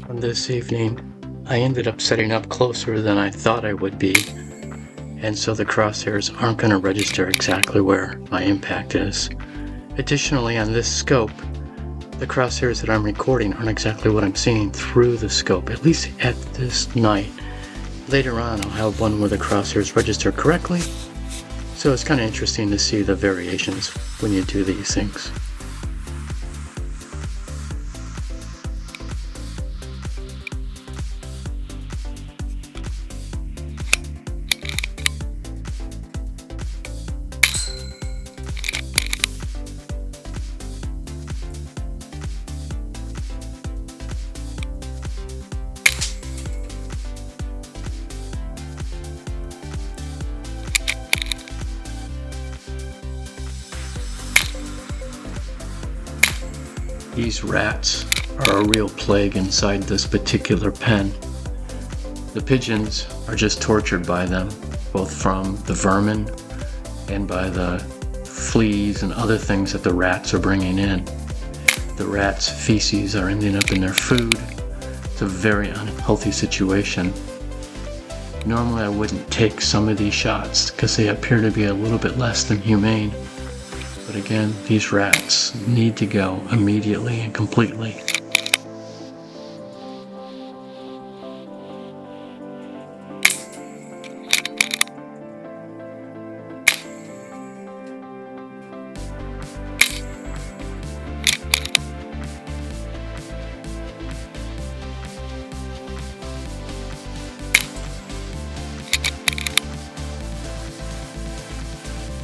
On this evening, I ended up setting up closer than I thought I would be, and so the crosshairs aren't going to register exactly where my impact is. Additionally, on this scope, the crosshairs that I'm recording aren't exactly what I'm seeing through the scope, at least at this night. Later on, I'll have one where the crosshairs register correctly, so it's kind of interesting to see the variations when you do these things. These rats are a real plague inside this particular pen. The pigeons are just tortured by them, both from the vermin and by the fleas and other things that the rats are bringing in. The rats' feces are ending up in their food. It's a very unhealthy situation. Normally I wouldn't take some of these shots because they appear to be a little bit less than humane. But again, these rats need to go immediately and completely.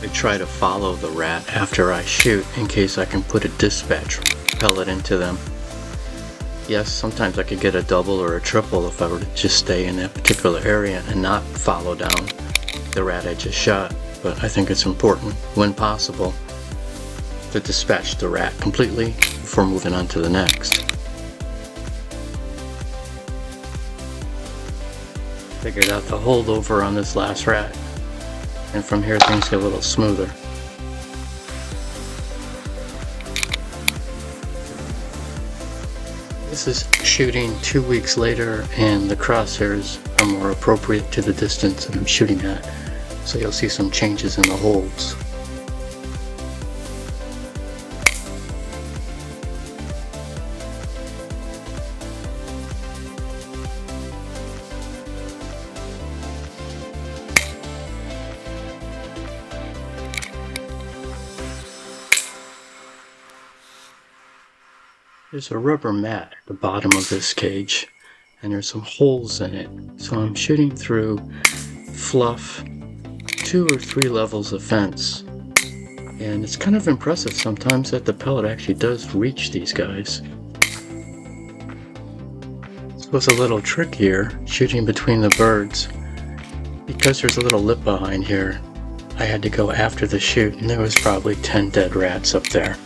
I try to follow the rat after I shoot in case I can put a dispatch pellet into them. Yes, sometimes I could get a double or a triple if I were to just stay in that particular area and not follow down the rat I just shot, but I think it's important, when possible, to dispatch the rat completely before moving on to the next. Figured out the holdover on this last rat, and from here things get a little smoother. This is shooting 2 weeks later, and the crosshairs are more appropriate to the distance that I'm shooting at, so you'll see some changes in the holds. There's a rubber mat at the bottom of this cage, and there's some holes in it. So I'm shooting through fluff, 2 or 3 levels of fence. And it's kind of impressive sometimes that the pellet actually does reach these guys. This was a little trickier, shooting between the birds. Because there's a little lip behind here, I had to go after the chute, and there was probably 10 dead rats up there.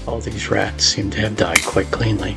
All these rats seem to have died quite cleanly.